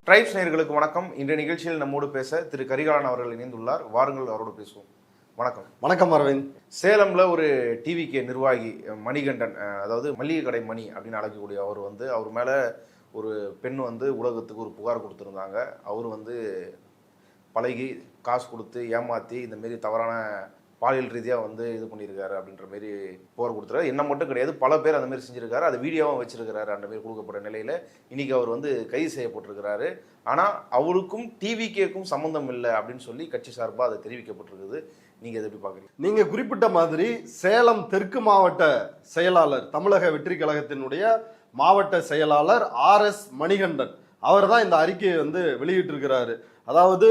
Tribes நேயர்களுக்கு வணக்கம். இன்றைய நிகழ்ச்சியில் நம்மோடு பேச திரு கரிகாலன் அவர்கள் இணைந்துள்ளார். வாருங்கள் அவரோடு பேசுவோம். வணக்கம். வணக்கம் அரவிந்த். சேலம்ல ஒரு டிவிகே நிர்வாகி மணிகண்டன், அதாவது மளிகை கடை மணி அப்படின்னு அழைக்கக்கூடிய அவர் மேல ஒரு பெண் உலகத்துக்கு ஒரு புகார் கொடுத்துருந்தாங்க. அவர் பழகி காசு கொடுத்து ஏமாற்றி இந்த மாரி தவறான பாலியல் ரீதியாக இது பண்ணியிருக்காரு அப்படின்ற மாரி புகார் கொடுத்துருக்காரு. என்ன மட்டும் கிடையாது, பல பேர் அந்த மாதிரி செஞ்சுருக்காரு. அது வீடியோவும் வச்சிருக்கிறாரு. அந்த மாரி கொடுக்கப்பட்ட நிலையில் இன்றைக்கி அவர் கைது செய்யப்பட்டிருக்கிறாரு. ஆனால் அவருக்கும் டிவிகேக்கும் சம்மந்தம் இல்லை அப்படின்னு சொல்லி கட்சி சார்பாக அது தெரிவிக்கப்பட்டிருக்குது. நீங்கள் எதை எப்படி பார்க்குறீங்க? நீங்கள் குறிப்பிட்ட மாதிரி சேலம் தெற்கு மாவட்ட செயலாளர், தமிழக வெற்றி கழகத்தினுடைய மாவட்ட செயலாளர் RS மணிகண்டன் அவர் தான் இந்த அறிக்கையை வெளியிட்டிருக்கிறாரு. அதாவது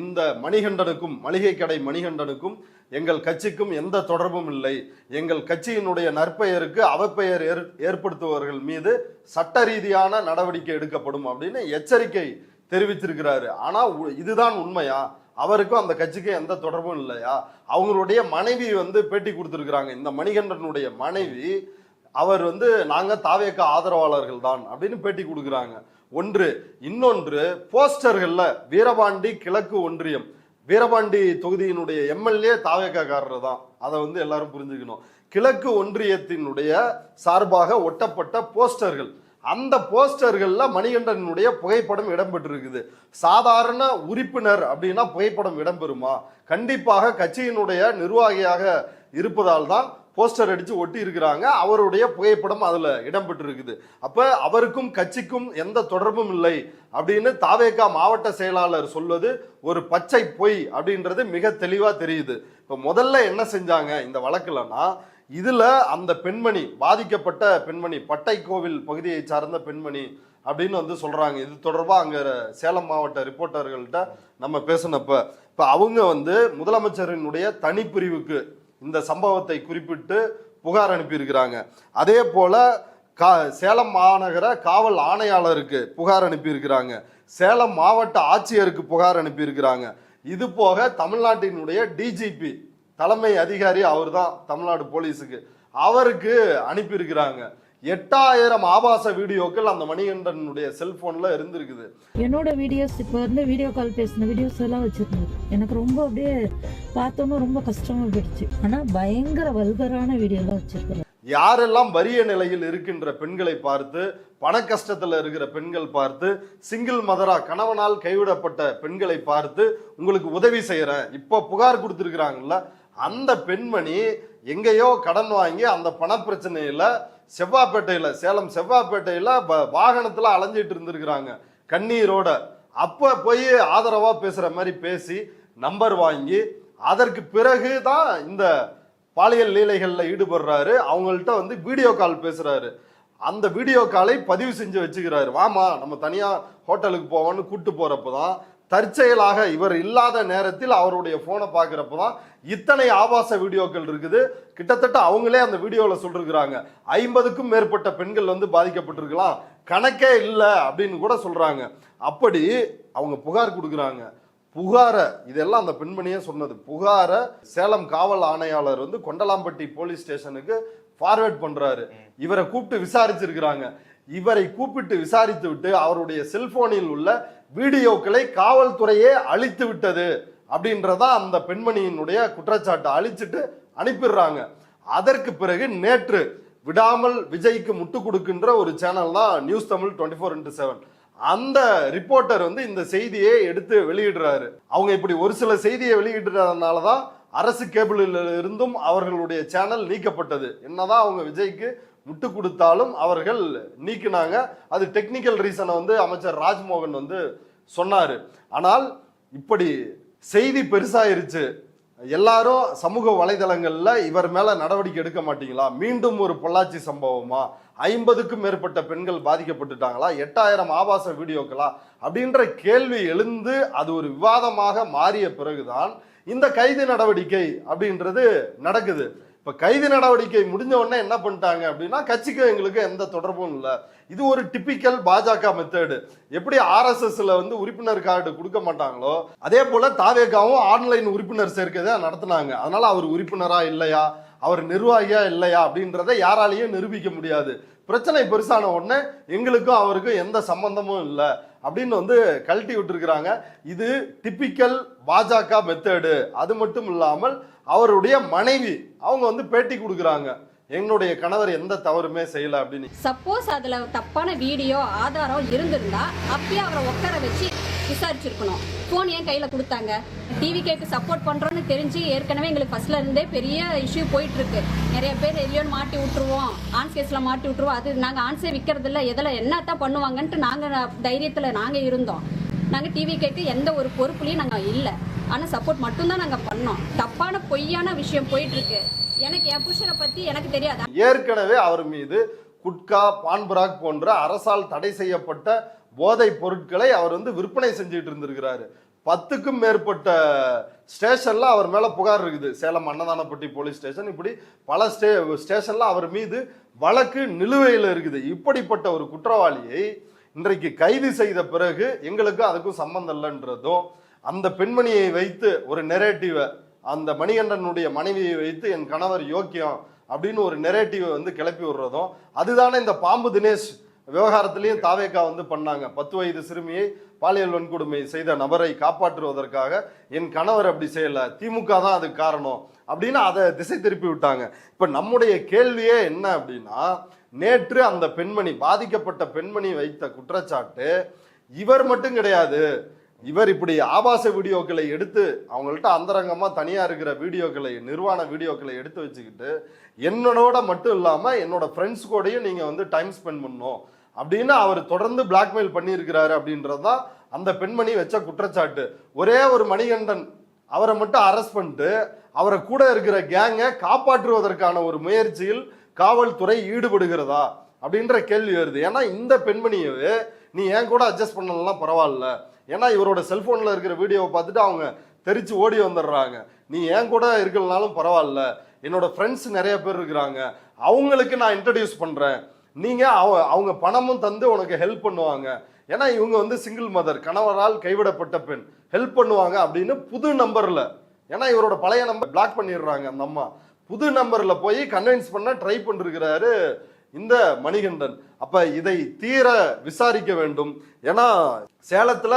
இந்த மணிகண்டனுக்கும், மளிகை கடை மணிகண்டனுக்கும் எங்கள் கட்சிக்கும் எந்த தொடர்பும் இல்லை. எங்கள் கட்சியினுடைய நற்பெயருக்கு அவப்பெயர் ஏற்படுத்துபவர்கள் மீது சட்ட ரீதியான நடவடிக்கை எடுக்கப்படும் அப்படின்னு எச்சரிக்கை தெரிவித்திருக்கிறாரு. ஆனா இதுதான் உண்மையா? அவருக்கும் அந்த கட்சிக்கும் எந்த தொடர்பும் இல்லையா? அவங்களுடைய மனைவி பேட்டி கொடுத்திருக்கிறாங்க. இந்த மணிகண்டனுடைய மனைவி அவர் நாங்க தாவேக ஆதரவாளர்கள் தான் அப்படின்னு பேட்டி கொடுக்குறாங்க. ஒன்று. இன்னொன்று, போஸ்டர்கள்ல வீரபாண்டி கிழக்கு ஒன்றியம், வீரபாண்டி தொகுதியினுடைய MLA தாவேக்காரர் தான். அதை எல்லாரும் புரிஞ்சுக்கணும். கிழக்கு ஒன்றியத்தினுடைய சார்பாக ஒட்டப்பட்ட போஸ்டர்கள், அந்த போஸ்டர்கள்ல மணிகண்டனுடைய புகைப்படம் இடம்பெற்றிருக்குது. சாதாரண உறுப்பினர் அப்படின்னா புகைப்படம் இடம்பெறுமா? கண்டிப்பாக கட்சியினுடைய நிர்வாகியாக இருப்பதால் தான் போஸ்டர் அடிச்சு ஒட்டி இருக்கிறாங்க. அவருடைய புகைப்படம் அதுல இடம்பெற்றிருக்குது. அப்ப அவருக்கும் கட்சிக்கும் எந்த தொடர்பும் இல்லை அப்படின்னு தாவேகா மாவட்ட செயலாளர் சொல்வது ஒரு பச்சை பொய் அப்படின்றது மிக தெளிவா தெரியுது. இப்ப முதல்ல என்ன செஞ்சாங்க இந்த வழக்குலன்னா, இதுல அந்த பெண்மணி, பாதிக்கப்பட்ட பெண்மணி, பட்டை கோவில் பகுதியை சார்ந்த பெண்மணி அப்படின்னு சொல்றாங்க. இது தொடர்பா அங்க சேலம் மாவட்ட ரிப்போர்ட்டர்கள்ட்ட நம்ம பேசினப்ப இப்ப அவங்க முதலமைச்சரினுடைய தனிப்பிரிவுக்கு இந்த சம்பவத்தை குறிப்பிட்டு புகார் அனுப்பியிருக்கிறாங்க. அதே போல சேலம் மாநகர காவல் ஆணையாளருக்கு புகார் அனுப்பியிருக்கிறாங்க. சேலம் மாவட்ட ஆட்சியருக்கு புகார் அனுப்பியிருக்கிறாங்க. இது போக தமிழ்நாட்டினுடைய DGP தலைமை அதிகாரி, அவர் தான் தமிழ்நாடு போலீஸுக்கு, அவருக்கு அனுப்பியிருக்கிறாங்க. 8000 ஆபாச வீடியோக்கள் அந்த மணிகண்டனுடைய செல்போன்ல இருந்திருக்குது. என்னோட வீடியோஸ் இப்ப வீடியோ கால் பேசின வீடியோஸ் எல்லாம் வச்சிருந்தது. எனக்கு ரொம்ப அப்படியே பார்த்தோன்னா ரொம்ப கஷ்டமா போயிடுச்சு. ஆனா பயங்கர வல்கரான வீடியோலாம் வச்சிருக்கிறேன். யாரெல்லாம் வறிய நிலையில் இருக்கின்ற பெண்களை பார்த்து, பண கஷ்டத்துல இருக்கிற பெண்கள் பார்த்து, சிங்கிள் மதரா கணவனால் கைவிடப்பட்ட பெண்களை பார்த்து உங்களுக்கு உதவி செய்யறேன் இப்ப புகார் கொடுத்திருக்கிறாங்கல்ல, அந்த பெண்மணி எங்கேயோ கடன் வாங்கி அந்த பண பிரச்சனையில செவ்வாப்பேட்டையில, சேலம் செவ்வாப்பேட்டையில வாகனத்துல அலைஞ்சிட்டு இருந்திருக்கிறாங்க கண்ணீரோட. அப்ப போய் ஆதரவா பேசுற மாதிரி பேசி நம்பர் வாங்கி அதற்கு பிறகுதான் இந்த பாலியல் லீலைகள்ல ஈடுபடுறாரு. அவங்கள்ட்ட வீடியோ கால் பேசுறாரு. அந்த வீடியோ காலை பதிவு செஞ்சு வச்சுக்கிறாரு. வாமா நம்ம தனியா ஹோட்டலுக்கு போவோம்னு கூட்டு போறப்பதான் தற்செயலாக இவர் இல்லாத நேரத்தில் அவருடைய போனை பார்க்கிறப்பதான் இத்தனை ஆபாச வீடியோக்கள் இருக்குது. கிட்டத்தட்ட அவங்களே அந்த வீடியோல சொல்லிருக்கிறாங்க 50க்கும் மேற்பட்ட பெண்கள் பாதிக்கப்பட்டிருக்கலாம், கணக்கே இல்லை அப்படின்னு கூட சொல்றாங்க. அப்படி அவங்க புகார் கொடுக்குறாங்க. புகார, இதெல்லாம் அந்த பெண்மணியே சொன்னது, புகார சேலம் காவல் ஆணையாளர் கொண்டலாம்பட்டி போலீஸ் ஸ்டேஷனுக்கு ஃபார்வேர்ட் பண்றாரு. இவரை கூப்பிட்டு விசாரிச்சிருக்கிறாங்க. இவரை கூப்பிட்டு விசாரித்து விட்டு அவருடைய செல்போனில் உள்ள வீடியோக்களை காவல்துறையே அழித்து விட்டது அப்படின்றதா அந்த பெண்மணியினுடைய குற்றச்சாட்டை அழிச்சிட்டு அனுப்பிடுறாங்க. அதற்கு பிறகு நேற்று விடாமல் விஜய்க்கு முட்டு கொடுக்கின்ற ஒரு சேனல் தான் நியூஸ் தமிழ் 24x7. அந்த ரிப்போர்ட்டர் இந்த செய்தியை எடுத்து வெளியிடுறாரு. அவங்க இப்படி ஒரு சில செய்தியை வெளியிடுறதுனாலதான் அரசு கேபிளில் இருந்தும் அவர்களுடைய சேனல் நீக்கப்பட்டது. என்னதான் அவங்க விஜய்க்கு முட்டு கொடுத்தாலும் அவர்கள் நீக்கினாங்க. அது டெக்னிக்கல் ரீசனை அமைச்சர் ராஜ்மோகன் சொன்னாரு. ஆனால் இப்படி செய்தி பெருசாயிருச்சு. எல்லாரும் சமூக வலைதளங்கள்ல இவர் மேல நடவடிக்கை எடுக்க மாட்டீங்களா? மீண்டும் ஒரு பொள்ளாச்சி சம்பவமா? 50க்கும் மேற்பட்ட பெண்கள் பாதிக்கப்பட்டுட்டாங்களா? 8000 ஆபாச வீடியோக்களா? அப்படின்ற கேள்வி எழுந்து அது ஒரு விவாதமாக மாறிய பிறகுதான் இந்த கைது நடவடிக்கை அப்படின்றது நடக்குது. இப்ப கைது நடவடிக்கை முடிஞ்ச உடனே என்ன பண்ணிட்டாங்க அப்படின்னா, கட்சிக்கு எங்களுக்கு எந்த தொடர்பும் இல்லை. இது ஒரு டிபிக்கல் பாஜக மெத்தடு. எப்படி RSSல உறுப்பினர் கார்டு கொடுக்க மாட்டாங்களோ அதே போல தாவேகாவும் ஆன்லைன் உறுப்பினர் சேர்க்கை நடத்தினாங்க. அதனால அவர் உறுப்பினரா இல்லையா, அவர் நிர்வாகியா இல்லையா அப்படின்றத யாராலையும் நிரூபிக்க முடியாது. பிரச்சனை பெருசான உடனே எங்களுக்கும் அவருக்கும் எந்த சம்பந்தமும் இல்லை அப்படின்னு வந்து கழட்டி விட்டுருக்கிறாங்க. இது டிபிக்கல் பாஜக மெத்தடு. அது மட்டும் இல்லாமல் அவருடைய மனைவி அவங்க வந்து பேட்டி கொடுக்குறாங்க, என்னுடைய கணவர் எந்த தவறுமே செய்யல அப்படின்னு. சப்போஸ் அதுல தப்பான வீடியோ ஆதாரம் இருந்திருந்தா அப்பயே அவரை உட்கார வச்சு விசாரிச்சிருக்கணும். போன் ஏன் கையில கொடுத்தாங்க? டிவிகேக்கு சப்போர்ட் பண்றோம்னு தெரிஞ்சு ஏற்கனவே எங்களுக்கு ஃபர்ஸ்ட்ல இருந்தே பெரிய இஷ்யூ போயிட்டு இருக்கு. நிறைய பேர் எல்லியோன்னு மாட்டி விட்டுருவோம், ஆன்ஸ் கேஸ்ல மாட்டி விட்டுருவோம். அது நாங்க ஆன்ஸே விற்கிறது இல்லை, எதில் என்னத்தான் பண்ணுவாங்கன்ட்டு நாங்க தைரியத்துல நாங்க இருந்தோம். நாங்க டிவிகேக்கு எந்த ஒரு பொறுப்புலையும் நாங்க இல்லை, ஆனா சப்போர்ட் மட்டும்தான் நாங்க பண்ணோம். தப்பான பொய்யான விஷயம் போயிட்டு இருக்கு. எனக்கு என் புருஷனை பத்தி எனக்கு தெரியாது. ஏற்கனவே அவர் மீது குட்கா, பான்பராக் போன்ற அரசால் தடை செய்யப்பட்ட போதை பொருட்களை அவர் வந்து விற்பனை செஞ்சுட்டு இருந்திருக்கிறாரு. 10க்கும் மேற்பட்ட ஸ்டேஷன்ல அவர் மேல புகார் இருக்குது. சேலம் அன்னதானப்பட்டி போலீஸ் ஸ்டேஷன், இப்படி பல ஸ்டேஷன்ல அவர் மீது வழக்கு நிலுவையில் இருக்குது. இப்படிப்பட்ட ஒரு குற்றவாளியை இன்றைக்கு கைது செய்த பிறகு எங்களுக்கு அதுக்கும் சம்பந்தம் இல்லைன்றதும், அந்த பெண்மணியை வைத்து ஒரு நெரேட்டிவை, அந்த மணிகண்டனுடைய மனைவியை வைத்து என் கணவர் யோக்கியம் அப்படின்னு ஒரு நெரேட்டிவை வந்து கிளப்பி விடுறதும், அதுதானே இந்த பாம்பு தினேஷ் விவகாரத்திலையும் தாவேக்கா வந்து பண்ணாங்க. 10 வயது சிறுமியை பாலியல் வன்கொடுமை செய்த நபரை காப்பாற்றுவதற்காக என் கணவர் அப்படி செய்யல, திமுக தான் அதுக்கு காரணம் அப்படின்னு அதை திசை திருப்பி விட்டாங்க. இப்ப நம்முடைய கேள்வியே என்ன அப்படின்னா, நேற்று அந்த பெண்மணி, பாதிக்கப்பட்ட பெண்மணி வைத்த குற்றச்சாட்டு இவர் மட்டும் கிடையாது. இவர் இப்படி ஆபாச வீடியோக்களை எடுத்து அவங்கள்ட்ட அந்தரங்கமா தனியா இருக்கிற வீடியோக்களை, நிர்வாண வீடியோக்களை எடுத்து வச்சுக்கிட்டு என்னோட மட்டும் இல்லாம என்னோட ஃப்ரெண்ட்ஸ் கூடயும் நீங்க வந்து டைம் ஸ்பெண்ட் பண்ணணும் அப்படின்னு அவர் தொடர்ந்து பிளாக்மெயில் பண்ணியிருக்கிறாரு அப்படின்றதுதான் அந்த பெண்மணி வச்ச குற்றச்சாட்டு. ஒரே ஒரு மணிகண்டன் அவரை மட்டும் அரெஸ்ட் பண்ணிட்டு அவரை கூட இருக்கிற கேங்கை காப்பாற்றுவதற்கான ஒரு முயற்சியில் காவல்துறை ஈடுபடுகிறதா அப்படின்ற கேள்வி வருது. ஏன்னா இந்த பெண்மணியவே நீ ஏன் கூட அட்ஜஸ்ட் பண்ணலாம் பரவாயில்ல, ஏன்னா இவரோட செல்போன்ல இருக்கிற வீடியோவை பார்த்துட்டு அவங்க தெரிச்சு ஓடி வந்துடுறாங்க. நீ ஏன் கூட இருக்கலனாலும் பரவாயில்ல, என்னோட ஃப்ரெண்ட்ஸ் நிறைய பேர் இருக்கிறாங்க, அவங்களுக்கு நான் இன்ட்ரடியூஸ் பண்றேன், நீங்க அவங்க பணமும் தந்து உனக்கு ஹெல்ப் பண்ணுவாங்க, ஏன்னா இவங்க வந்து சிங்கிள் மதர், கணவரால் கைவிடப்பட்ட பெண், ஹெல்ப் பண்ணுவாங்க அப்படின்னு புது நம்பர்ல, ஏன்னா இவரோட பழைய நம்பர் பிளாக் பண்ணிடுறாங்க அந்த அம்மா, புது நம்பர்ல போய் கன்வின்ஸ் பண்ண ட்ரை பண்ணிருக்கிறாரு இந்த மணிகண்டன். அப்ப இதை தீர விசாரிக்க வேண்டும். ஏன்னா சேலத்துல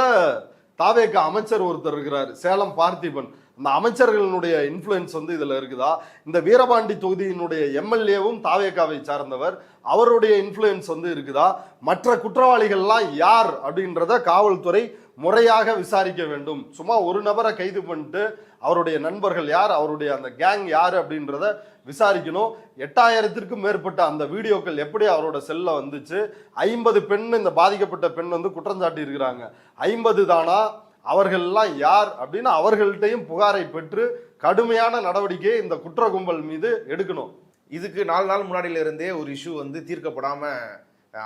தாவேக்கா அமைச்சர் ஒருத்தர் இருக்கிறார், சேலம் பார்த்திபன். அந்த அமைச்சர்களுடைய இன்ஃப்ளூயன்ஸ் வந்து இதுல இருக்குதா? இந்த வீரபாண்டி தொகுதியினுடைய எம்எல்ஏவும் தாவேக்காவை சார்ந்தவர், அவருடைய இன்ஃப்ளூயன்ஸ் வந்து இருக்குதா? மற்ற குற்றவாளிகள்லாம் யார் அப்படின்றத காவல்துறை முறையாக விசாரிக்க வேண்டும். சும்மா ஒரு நபரை கைது பண்ணிட்டு அவருடைய நண்பர்கள் யார், அவருடைய அந்த கேங் யார் அப்படின்றத விசாரிக்கணும். 8000த்திற்கும் மேற்பட்ட அந்த வீடியோக்கள் எப்படி அவரோட செல்ல வந்துச்சு? 50 பெண், இந்த பாதிக்கப்பட்ட பெண் வந்து குற்றஞ்சாட்டி இருக்கிறாங்க. 50 தானா? அவர்கள்லாம் யார் அப்படின்னு அவர்கள்ட்டையும் புகாரை பெற்று கடுமையான நடவடிக்கையை இந்த குற்ற கும்பல் மீது எடுக்கணும். இதுக்கு 4 நாள் முன்னாடியில இருந்தே ஒரு இஷ்யூ வந்து தீர்க்கப்படாம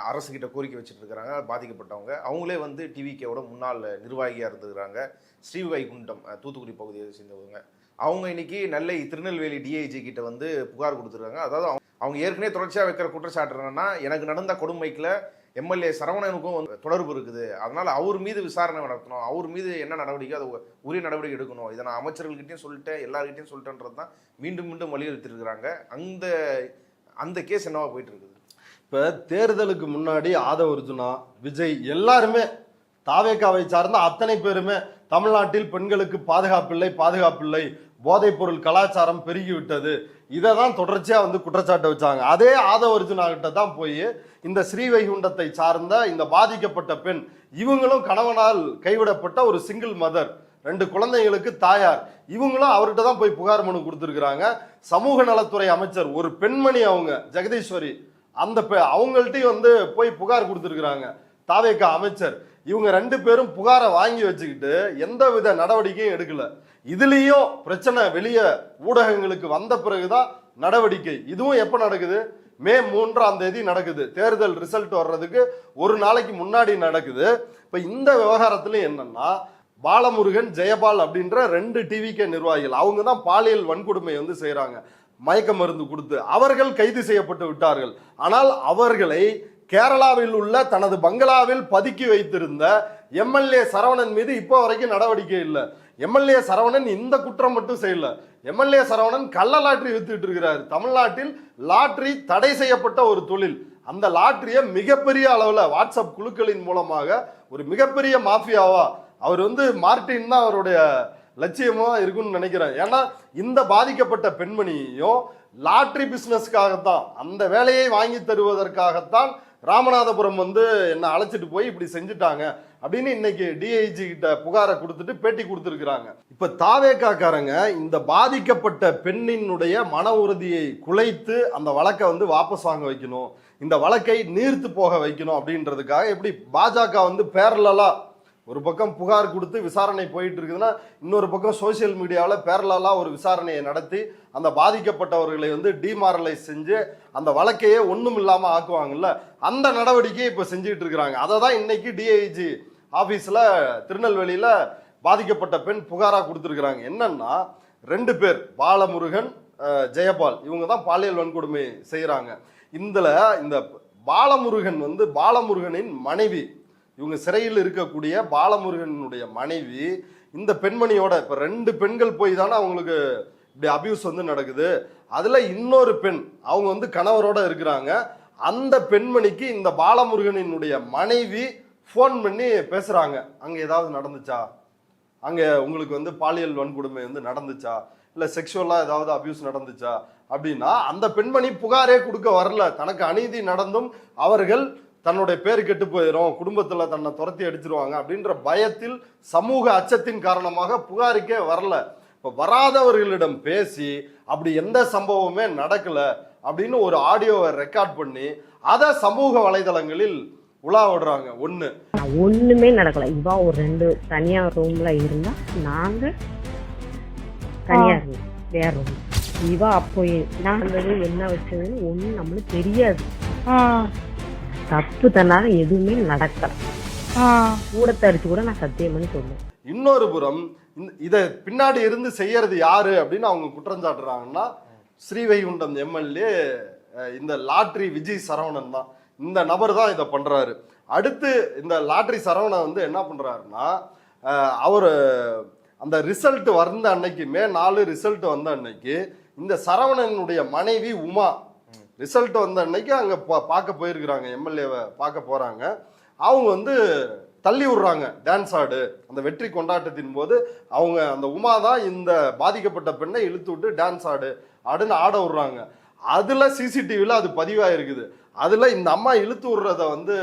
அரசு கிட்ட கோரிக்கை வச்சுட்டு இருக்கிறாங்க பாதிக்கப்பட்டவங்க. அவங்களே வந்து டிவிகேவோட முன்னாள் நிர்வாகியா இருந்துக்கிறாங்க, ஸ்ரீவைகுண்டம் தூத்துக்குடி பகுதியை சேர்ந்தவங்க. அவங்க இன்னைக்கு நெல்லை திருநெல்வேலி டிஐஜி கிட்ட வந்து புகார் கொடுத்துருக்காங்க. அதாவது அவங்க ஏற்கனவே தொடர்ச்சியாக வைக்கிற குற்றச்சாட்டு என்னன்னா, எனக்கு நடந்த கொடுமைக்குல எம்எல்ஏ சரவணனுக்கும் வந்து தொடர்பு இருக்குது, அதனால அவர் மீது விசாரணை நடத்தணும், அவர் மீது என்ன நடவடிக்கை அது உரிய நடவடிக்கை எடுக்கணும், இதை நான் அமைச்சர்கள்கிட்டையும் சொல்லிட்டேன், எல்லார்கிட்டையும் சொல்லிட்டேன்றது தான் மீண்டும் மீண்டும் வலியுறுத்திருக்கிறாங்க. அந்த கேஸ் என்னவா போயிட்டு இருக்குது? இப்ப தேர்தலுக்கு முன்னாடி ஆதவ அர்ஜுனா, விஜய் எல்லாருமே, தாவேக்காவை சார்ந்த அத்தனை பேருமே தமிழ்நாட்டில் பெண்களுக்கு பாதுகாப்பில்லை, போதைப் பொருள் கலாச்சாரம் பெருகிவிட்டது, இதை தான் தொடர்ச்சியா வந்து குற்றச்சாட்டை வச்சாங்க. அதே ஆதவ அர்ஜுனா கிட்ட தான் போய் இந்த ஸ்ரீவைகுண்டத்தை சார்ந்த இந்த பாதிக்கப்பட்ட பெண், இவங்களும் கணவனால் கைவிடப்பட்ட ஒரு சிங்கிள் மதர், 2 குழந்தைகளுக்கு தாயார், இவங்களும் அவர்கிட்ட தான் போய் புகார் மனு கொடுத்துருக்காங்க. சமூக நலத்துறை அமைச்சர் ஒரு பெண்மணி, அவங்க ஜெகதீஸ்வரி, அந்த அவங்கள்ட்டையும் வந்து போய் புகார் கொடுத்துருக்காங்க தாவேக்கா அமைச்சர். இவங்க 2 பேரும் புகாரை வாங்கி வச்சுக்கிட்டு எந்த வித நடவடிக்கையும் எடுக்கல. இதுலயும் பிரச்சனை வெளியே ஊடகங்களுக்கு வந்த பிறகுதான் நடவடிக்கை. இதுவும் எப்ப நடக்குது? மே 3ஆம் தேதி நடக்குது. தேர்தல் ரிசல்ட் வர்றதுக்கு ஒரு நாளைக்கு முன்னாடி நடக்குது. இப்ப இந்த விவகாரத்துல என்னன்னா, பாலமுருகன், ஜெயபால் அப்படின்ற 2 டிவிகே நிர்வாகிகள், அவங்க தான் பாலியல் வன்கொடுமை வந்து செய்யறாங்க, மயக்க மருந்து கொடுத்து. அவர்கள் கைது செய்யப்பட்டு விட்டார்கள். ஆனால் அவர்களை கேரளாவில் உள்ள தனது பங்களாவில் பதுக்கி வைத்திருந்த எம்எல்ஏ சரவணன் மீது இப்போ வரைக்கும் நடவடிக்கை இல்லை. எம்எல்ஏ சரவணன் இந்த குற்றம் மட்டும் செய்யல, எம்எல்ஏ சரவணன் கள்ள லாட்டரி வித்துட்டு இருக்கிறார். தமிழ்நாட்டில் லாட்டரி தடை செய்யப்பட்ட ஒரு தொழில். அந்த லாட்டரியை மிகப்பெரிய அளவுல வாட்ஸ்அப் குழுக்களின் மூலமாக ஒரு மிகப்பெரிய மாஃபியாவா அவர் வந்து மார்ட்டின் தான் அவருடைய லட்சியமா இருக்குன்னு நினைக்கிறேன். ஏன்னா இந்த பாதிக்கப்பட்ட பெண்மணியையும் லாட்டரி பிசினஸ்க்காகத்தான், அந்த வேலையை வாங்கி தருவதற்காகத்தான் ராமநாதபுரம் வந்து என்ன அழைச்சிட்டு போய் இப்படி செஞ்சுட்டாங்க அப்படின்னு இன்னைக்கு டிஐஜி கிட்ட புகாரை கொடுத்துட்டு பேட்டி கொடுத்துருக்காங்க. இப்ப தாவேக்காக்காரங்க இந்த பாதிக்கப்பட்ட பெண்ணினுடைய மன உறுதியை குலைத்து அந்த வழக்கை வந்து வாபஸ் வாங்க வைக்கணும், இந்த வழக்கை நீர்த்து போக வைக்கணும் அப்படின்றதுக்காக எப்படி பாஜக வந்து பேரலா ஒரு பக்கம் புகார் கொடுத்து விசாரணை போயிட்டு இருக்குதுன்னா, இன்னொரு பக்கம் சோசியல் மீடியாவில் பேரலா ஒரு விசாரணையை நடத்தி அந்த பாதிக்கப்பட்டவர்களை வந்து டிமாரலைஸ் செஞ்சு அந்த வழக்கையே ஒன்றும் இல்லாமல் ஆக்குவாங்கல்ல, அந்த நடவடிக்கையை இப்போ செஞ்சுட்டு இருக்கிறாங்க. அதை தான் இன்னைக்கு டிஐஜி ஆஃபீஸில் திருநெல்வேலியில் பாதிக்கப்பட்ட பெண் புகாராக கொடுத்துருக்குறாங்க. என்னன்னா 2 பேர் பாலமுருகன், ஜெயபால், இவங்க தான் பாலியல் வன்கொடுமை செய்கிறாங்க. இந்த பாலமுருகன் வந்து பாலமுருகனின் மனைவி, இவங்க சிறையில் இருக்கக்கூடிய பாலமுருகனுடைய மனைவி இந்த பெண்மணியோட இப்ப 2 பெண்கள் போய் தானே அவங்களுக்கு இப்படி அபியூஸ் வந்து நடக்குது. அதுல இன்னொரு பெண் அவங்க வந்து கணவரோட இருக்கிறாங்க. அந்த பெண்மணிக்கு இந்த பாலமுருகனினுடைய மனைவி ஃபோன் பண்ணி பேசுறாங்க, அங்க ஏதாவது நடந்துச்சா, அங்க உங்களுக்கு வந்து பாலியல் வன்கொடுமை வந்து நடந்துச்சா, இல்ல செக்ஷுவலா ஏதாவது அபியூஸ் நடந்துச்சா அப்படின்னா அந்த பெண்மணி புகாரே கொடுக்க வரல. தனக்கு அநீதி நடந்தும் அவர்கள் தன்னுடைய பேர் கெட்டு போயிடும், குடும்பத்துல தன்னை துரத்தி அடிச்சிருவாங்க அப்படின்ற பயத்தில் சமூக அச்சத்தின் காரணமாக புகாருக்கே வரல. இப்ப வராதவர்களிடம் பேசி அப்படி எந்த சம்பவமே நடக்கல அப்படின்னு ஒரு ஆடியோவை ரெக்கார்ட் பண்ணி அதை சமூக வலைதளங்களில் உலா விடுறாங்க. ஒண்ணுமே நடக்கல. இவா ஒரு 2 தனியா ரூம்ல இருந்தா நாங்க தனியா இருந்தோம் வேற ரூம். இவா அப்போ நான் என்ன வச்சதுன்னு ஒண்ணு நம்மளுக்கு தெரியாது. தப்பு தன்னால எதுவுமே நடக்கல. கூட தரிச்சு கூட நான் சத்தியம் பண்ணி சொல்லுவேன். இன்னொரு புறம் இத பின்னாடி இருந்து செய்யறது யாரு அப்படின்னு அவங்க குற்றம் சாட்டுறாங்கன்னா ஸ்ரீவைகுண்டம் எம்எல்ஏ இந்த லாட்டரி விஜய் சரவணன் தான். இந்த நபர் தான் இதை பண்றாரு. அடுத்து இந்த லாட்டரி சரவணன் வந்து என்ன பண்றாருன்னா, அவர் அந்த ரிசல்ட் வந்த அன்னைக்கு மே 4 ரிசல்ட் வந்த அன்னைக்கு இந்த சரவணனுடைய மனைவி உமா ரிசல்ட் வந்த அன்னைக்கு அங்கே பார்க்க போயிருக்கிறாங்க, எம்எல்ஏவை பார்க்க போகிறாங்க. அவங்க வந்து தள்ளி விடுறாங்க டான்ஸ் ஆடு. அந்த வெற்றி கொண்டாட்டத்தின் போது அவங்க அந்த உமா தான் இந்த பாதிக்கப்பட்ட பெண்ணை இழுத்து விட்டு டான்ஸ் ஆடுன்னு ஆட விடுறாங்க. அதில் சிசிடிவியில் அது பதிவாயிருக்குது. அதில் இந்த அம்மா இழுத்து விடுறத வந்து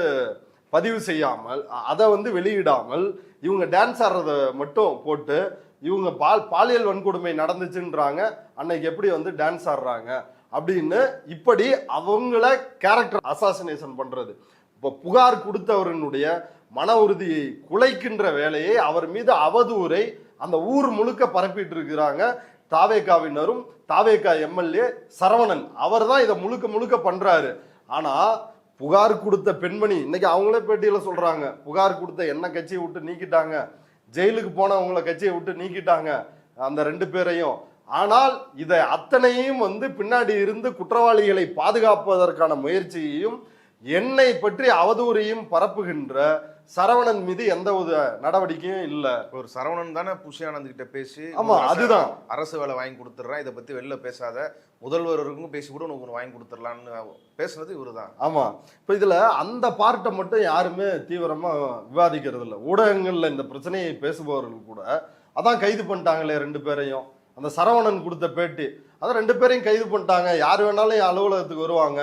பதிவு செய்யாமல், அதை வந்து வெளியிடாமல் இவங்க டான்ஸ் ஆடுறத மட்டும் போட்டு இவங்க பாலியல் வன்கொடுமை நடந்துச்சுன்றாங்க, அன்னைக்கு எப்படி வந்து டான்ஸ் ஆடுறாங்க அப்படின்னு இப்படி அவங்கள கேரக்டர் அசாசினேஷன் பண்றது. இப்போ புகார் கொடுத்தவர்களுடைய மன உறுதியை குலைக்கின்ற வேலையை, அவர் மீது அவதூறை அந்த ஊர் முழுக்க பரப்பிட்டு இருக்கிறாங்க தாவேகாவினரும். தாவேகா எம்எல்ஏ சரவணன் அவர் தான் இதை முழுக்க பண்றாரு. ஆனா புகார் கொடுத்த பெண்மணி இன்னைக்கு அவங்களே பேட்டியில சொல்றாங்க, புகார் கொடுத்த என்ன கட்சியை விட்டு நீக்கிட்டாங்க, ஜெயிலுக்கு போனவங்களை கட்சியை விட்டு நீக்கிட்டாங்க அந்த 2 பேரையும். ஆனால் இதை அத்தனையும் வந்து பின்னாடி இருந்து குற்றவாளிகளை பாதுகாப்பதற்கான முயற்சியையும் என்னை பற்றி அவதூறையும் பரப்புகின்ற சரவணன் மீது எந்த ஒரு நடவடிக்கையும் இல்ல. ஒரு சரவணன் தானே புஷியானந்த் கிட்ட பேசி, ஆமா அதுதான் அரசு வேலை வாங்கி கொடுத்துட்றேன், இதை பத்தி வெளில பேசாத, முதல்வருக்கும் பேசி கூட உனக்கு வாங்கி கொடுத்துடலான்னு பேசுனது இவரு தான். ஆமா, இப்ப இதுல அந்த பார்ட்டை மட்டும் யாருமே தீவிரமா விவாதிக்கிறது இல்லை. ஊடகங்கள்ல இந்த பிரச்சனையை பேசுபவர்கள் கூட அதான் கைது பண்ணிட்டாங்களே 2 பேரையும். அந்த சரவணன் கொடுத்த பேட்டி, அதை 2 பேரையும் கைது பண்ணிட்டாங்க. யார் வேணாலும் என் அலுவலகத்துக்கு வருவாங்க,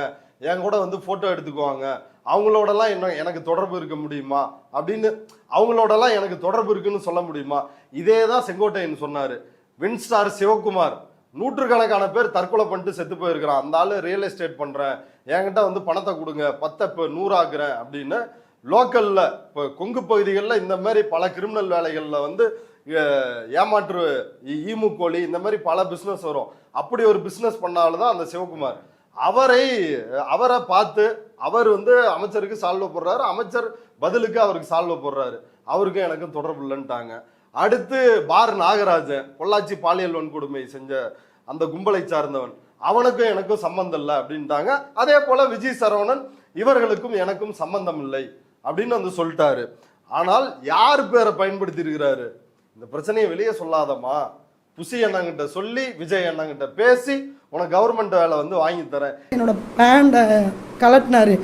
என் கூட வந்து போட்டோ எடுத்துக்குவாங்க, அவங்களோடலாம் இன்னும் எனக்கு தொடர்பு இருக்க முடியுமா அப்படின்னு, அவங்களோடலாம் எனக்கு தொடர்பு இருக்குன்னு சொல்ல முடியுமா? இதே தான் செங்கோட்டையன் சொன்னாரு. வின்ஸ்டார் சிவகுமார் நூற்றுக்கணக்கான பேர் தற்கொலை பண்ணிட்டு செத்து போயிருக்கிறான். அந்த ஆளு ரியல் எஸ்டேட் பண்றேன், என்கிட்ட வந்து பணத்தை கொடுங்க, 10 இப்போ 100 ஆக்குறேன் அப்படின்னு லோக்கல்ல இப்போ கொங்கு பகுதிகளில் இந்த மாதிரி பல கிரிமினல் வேலைகள்ல வந்து ஏமாற்று ஈமுக்கோழி இந்த மாதிரி பல பிஸ்னஸ் வரும். அப்படி ஒரு பிஸ்னஸ் பண்ணால்தான் அந்த சிவகுமார். அவரை பார்த்து அவர் வந்து அமைச்சருக்கு சால்வ் போடுறாரு, அமைச்சர் பதிலுக்கு அவருக்கு சால்வ் போடுறாரு, அவருக்கும் எனக்கும் தொடர்பு இல்லைன்ட்டாங்க. அடுத்து பார் நாகராஜன் பொள்ளாச்சி பாலியல் வன்கொடுமை செஞ்ச அந்த கும்பலை சார்ந்தவன், அவனுக்கும் எனக்கும் சம்பந்தம் இல்லை அப்படின்ட்டாங்க. அதே போல விஜய் சரவணன் இவர்களுக்கும் எனக்கும் சம்பந்தம் இல்லை அப்படின்னு வந்து சொல்லிட்டாரு. ஆனால் யார் பேரை பயன்படுத்தி இருக்கிறாரு? இந்த பிரச்சனையை வெளியே சொல்லாதமா, புசி அண்ணங்கிட்ட சொல்லி விஜய் அண்ணங்கிட்ட பேசி உனக்கு கவர்மெண்ட் வேலை வந்து வாங்கி தரேன். என்னோட பேண்டை கலட்டினாரு.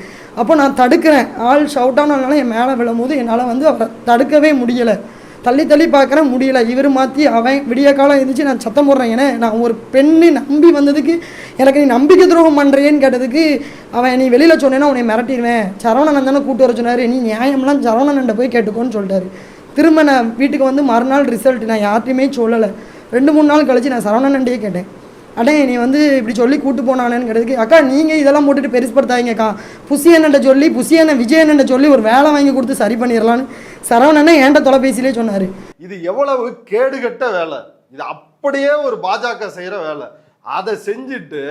அப்போ நான் தடுக்கிறேன், ஆள் ஷவுட் ஆனதுனால என் மேலே விழும்போது என்னால் வந்து அவரை தடுக்கவே முடியலை. தள்ளி தள்ளி பார்க்குறேன், முடியல. இவர் மாற்றி அவன் விடிய காலம் எழுந்திரிச்சு நான் சத்தம் போடுறேன். ஏன்னா நான் ஒரு பெண்ணை நம்பி வந்ததுக்கு எனக்கு நீ நம்பிக்கை துரோகம் பண்ணுறேன்னு கேட்டதுக்கு அவன் நீ வெளியில் சொன்னேன்னா உன்னை மிரட்டிடுவேன், சரவணன் தானே கூட்டு வர சொன்னார், நீ நியாயம்லாம் சரவணன்ட்ட போய் கேட்டுக்கோன்னு சொல்லிட்டாரு. திரும்ப நான் வீட்டுக்கு வந்து மறுநாள் ரிசல்ட் நான் யார்ட்டையுமே சொல்லலை. 2-3 நாள் கழிச்சு நான் சரவணன்டையே கேட்டேன், அடே நீ வந்து இப்படி சொல்லி கூட்டு போனானேன்னு கேட்டதுக்கு, அக்கா நீங்கள் இதெல்லாம் போட்டுட்டு பெருசுப்படுத்தாங்கக்கா, புசியண்ணன்ட்ட சொல்லி விஜயண்ணன்ட்ட சொல்லி ஒரு வேலை வாங்கி கொடுத்து சரி பண்ணிடலான்னு சரவணனே ஏன்ட்ட தொலைபேசியிலே சொன்னார். இது எவ்வளவு கேடுகட்ட வேலை, இது அப்படியே ஒரு பாஜக செய்கிற வேலை. அதை செஞ்சுட்டு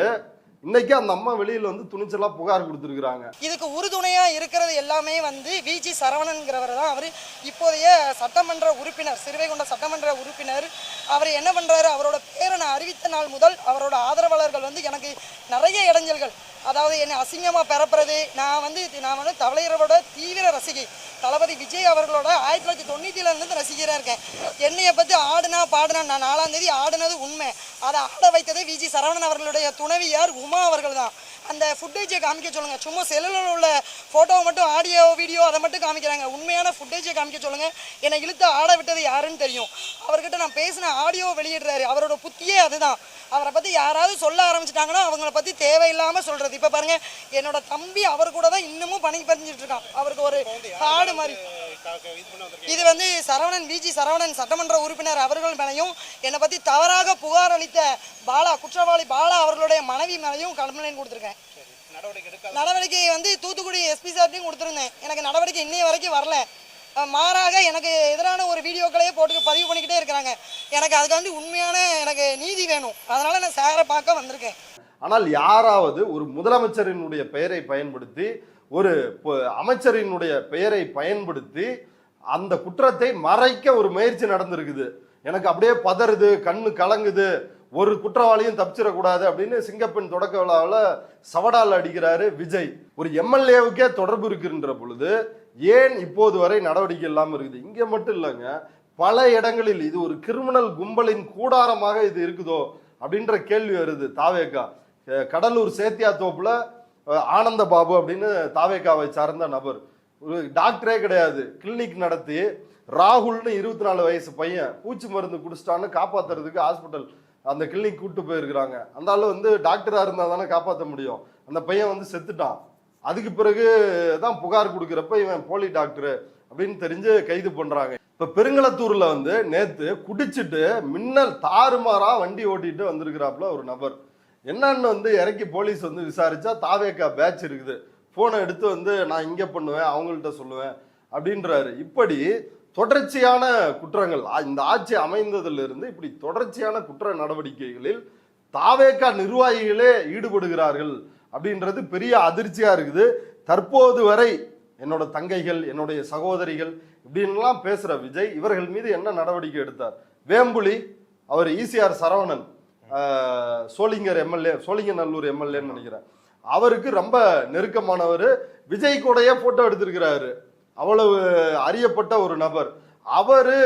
இன்னைக்கு அந்த அம்மா வெளியில வந்து துணிச்சலா புகார் கொடுத்துருக்காங்க. இதுக்கு உறுதுணையா இருக்கிறது எல்லாமே வந்து விஜி சரவணன்கிறவர் தான். அவர் இப்போதைய சட்டமன்ற உறுப்பினர், சிறுவைகுண்ட சட்டமன்ற உறுப்பினர். அவர் என்ன பண்றாரு, அவரோட பேரை நான் அறிவித்த நாள் முதல் அவரோட ஆதரவாளர்கள் வந்து எனக்கு நிறைய இடைஞ்சல்கள், அதாவது என்னை அசிங்கமா பெறப்புறது. நான் வந்து தலைவரோட தீவிர ரசிகை, தளபதி விஜய் அவர்களோட 1997 ரசிகராக இருக்கேன். என்னையை பற்றி ஆடுனா பாடுனா, நான் 4ஆம் தேதி ஆடுனது உண்மை. அதை ஆட வைத்தது விஜி சரவணன் அவர்களுடைய துணைவியார் உமா அவர்கள் தான். அந்த ஃபுட்டேஜை காமிக்க சொல்லுங்கள். சும்மா செல்லில் உள்ள ஃபோட்டோவை மட்டும், ஆடியோ வீடியோ அதை மட்டும் காமிக்கிறாங்க. உண்மையான ஃபுட்டேஜை காமிக்க சொல்லுங்கள். என்னை இழுத்து ஆட விட்டது யாருன்னு தெரியும். அவர்கிட்ட நான் பேசின ஆடியோ வெளியிடுறாரு. அவரோட புத்தியே அதுதான். அவரை பற்றி யாராவது சொல்ல ஆரம்பிச்சிட்டாங்கன்னா அவங்கள பற்றி தேவையில்லாமல் சொல்கிறது. இப்போ பாருங்கள், என்னோட தம்பி அவர் கூட தான் இன்னமும் பணி பதிஞ்சிட்டு இருக்கான். அவருக்கு ஒரு காடு மாதிரி. இது வந்து விஜி சரவணன் சட்டமன்ற உறுப்பினர் அவர்கள் மேலையும், என்னை பற்றி தவறாக புகார் அளித்த பாலா, குற்றவாளி பாலா அவர்களுடைய மனைவி மேலையும் கம்ப்ளைண்ட் கொடுத்துருக்கேன். நடவடிக்கை வந்து தூத்துக்குடி எஸ்பி சார்ட்டையும் கொடுத்துருந்தேன். எனக்கு நடவடிக்கை இன்னைய வரைக்கும் வரல. மாறாக எனக்கு எதிரான ஒரு வீடியோக்களையே போட்டு பதிவு பண்ணிக்கிட்டே இருக்கிறாங்க. எனக்கு அதுக்கு வந்து உண்மையான எனக்கு நீதி வேணும். அதனால நான் சாரை பார்க்க வந்திருக்கேன். ஆனால் யாராவது ஒரு முதலமைச்சரினுடைய பெயரை பயன்படுத்தி, ஒரு அமைச்சரினுடைய பெயரை பயன்படுத்தி அந்த குற்றத்தை மறைக்க ஒரு முயற்சி நடந்திருக்குது. எனக்கு அப்படியே பதறுது, கண்ணு கலங்குது, ஒரு குற்றவாளியும் தப்பிச்சிடக்கூடாது அப்படின்னு சிங்கப்பெண் தொடக்க விழாவில் சவடால் அடிக்கிறாரு விஜய். ஒரு எம்எல்ஏவுக்கே தொடர்பு இருக்குன்ற பொழுது ஏன் இப்போது வரை நடவடிக்கை இல்லாமல் இருக்குது? இங்கே மட்டும் இல்லைங்க, பல இடங்களில் இது ஒரு கிரிமினல் கும்பலின் கூடாரமாக இது இருக்குதோ அப்படின்ற கேள்வி வருது. தாவேகா கடலூர் சேத்தியா தோப்புல ஆனந்த பாபு அப்படின்னு தாவேகாவை சார்ந்த நபர், ஒரு டாக்டரே கிடையாது, கிளினிக் நடத்தி ராகுல்னு 24 வயசு பையன் பூச்சி மருந்து குடிச்சிட்டான்னு காப்பாத்துறதுக்கு ஹாஸ்பிட்டல் அந்த கிளினிக் கூப்பிட்டு போயிருக்கிறாங்க. அந்த ஆளு வந்து டாக்டரா இருந்தா தானே காப்பாற்ற முடியும். அந்த பையன் வந்து செத்துட்டான். அதுக்கு பிறகு தான் புகார் கொடுக்குறப்ப இவன் போலி டாக்டரு அப்படின்னு தெரிஞ்சு கைது பண்றாங்க. இப்ப பெருங்களத்தூர்ல வந்து நேத்து குடிச்சிட்டு மின்னல் தாறுமாறா வண்டி ஓட்டிட்டு வந்திருக்கிறாப்புல ஒரு நபர். என்னன்னு வந்து இறக்கி போலீஸ் வந்து விசாரிச்சா தாவேக்கா பேட்ச் இருக்குது, போனை எடுத்து வந்து நான் இங்க பண்ணுவேன், அவங்கள்ட்ட சொல்லுவேன் அப்படின்றாரு. இப்படி தொடர்ச்சியான குற்றங்கள், இந்த ஆட்சி அமைந்ததிலிருந்து இப்படி தொடர்ச்சியான குற்ற நடவடிக்கைகளில் தாவேக்கா நிர்வாகிகளே ஈடுபடுகிறார்கள் அப்படின்றது பெரிய அதிர்ச்சியா இருக்குது. தற்போது வரை என்னோட தங்கைகள், என்னுடைய சகோதரிகள் இப்படின்லாம் பேசுற விஜய் இவர்கள் மீது என்ன நடவடிக்கை எடுத்தார்? வேம்புலி, அவர் ஈசிஆர் சரவணன், சோளிங்கர் எம்எல்ஏ, சோளிங்கநல்லூர் எம்எல்ஏன்னு நினைக்கிறேன், அவருக்கு ரொம்ப நெருக்கமானவர். விஜய் கூடயே போட்டோ எடுத்திருக்கிறாரு. அவ்வளவு அறியப்பட்ட ஒரு நபர். அவரு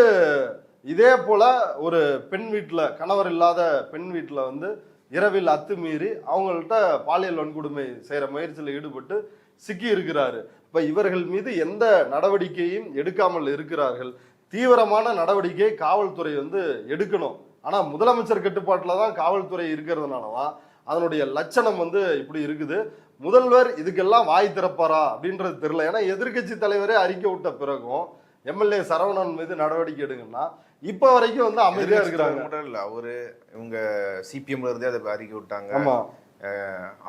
இதே போல ஒரு பெண் வீட்டில், கணவர் இல்லாத பெண் வீட்டில் வந்து இரவில் அத்துமீறி அவங்கள்ட்ட பாலியல் வன்கொடுமை செய்கிற முயற்சியில் ஈடுபட்டு சிக்கி இருக்கிறாரு. இப்போ இவர்கள் மீது எந்த நடவடிக்கையும் எடுக்காமல் இருக்கிறார்கள். தீவிரமான நடவடிக்கை காவல்துறை வந்து எடுக்கணும். ஆனால் முதலமைச்சர் கட்டுப்பாட்டில் தான் காவல்துறை இருக்கிறதுனால தான் அதனுடைய லட்சணம் வந்து இப்படி இருக்குது. முதல்வர் இதுக்கெல்லாம் வாய் திறப்பாரா அப்படின்றது தெரியல. ஏன்னா எதிர்கட்சி தலைவரே அறிக்கை விட்ட பிறகும் எம்எல்ஏ சரவணன் மீது நடவடிக்கை எடுங்கன்னா இப்ப வரைக்கும் வந்து அமைதியா இருக்கிறாங்க. மட்டும் இல்ல, அவரு இவங்க சிபிஎம்ல இருந்தே அதை அறிக்கை விட்டாங்க.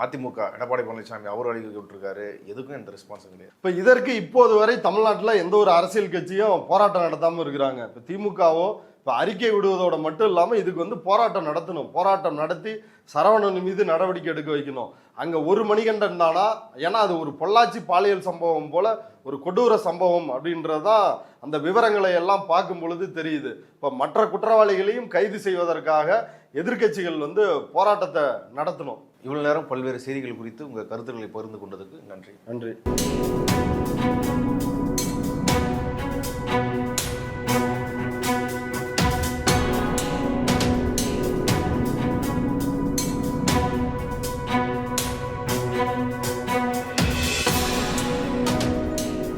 அதிமுக எடப்பாடி பழனிசாமி அவரும் அறிக்கை விட்டுருக்காரு. எதுக்கும் எந்த ரெஸ்பான்ஸும் கிடையாது. இப்ப இதற்கு இப்போது வரை தமிழ்நாட்டில் எந்த ஒரு அரசியல் கட்சியும் போராட்டம் நடத்தாம இருக்கிறாங்க. இப்ப திமுகவும் இப்போ அறிக்கை விடுவதோட மட்டும் இல்லாமல் இதுக்கு வந்து போராட்டம் நடத்தணும். போராட்டம் நடத்தி சரவணன் மீது நடவடிக்கை எடுக்க வைக்கணும். அங்கே ஒரு மணிகண்டன் தானா? ஏன்னா அது ஒரு பொள்ளாச்சி பாலியல் சம்பவம் போல ஒரு கொடூர சம்பவம் அப்படின்றதான் அந்த விவரங்களை எல்லாம் பார்க்கும் பொழுது தெரியுது. இப்போ மற்ற குற்றவாளிகளையும் கைது செய்வதற்காக எதிர்க்கட்சிகள் வந்து போராட்டத்தை நடத்தணும். இவ்வளவு நேரம் பல்வேறு செய்திகள் குறித்து உங்கள் கருத்துக்களை பகிர்ந்து கொண்டதுக்கு நன்றி. நன்றி.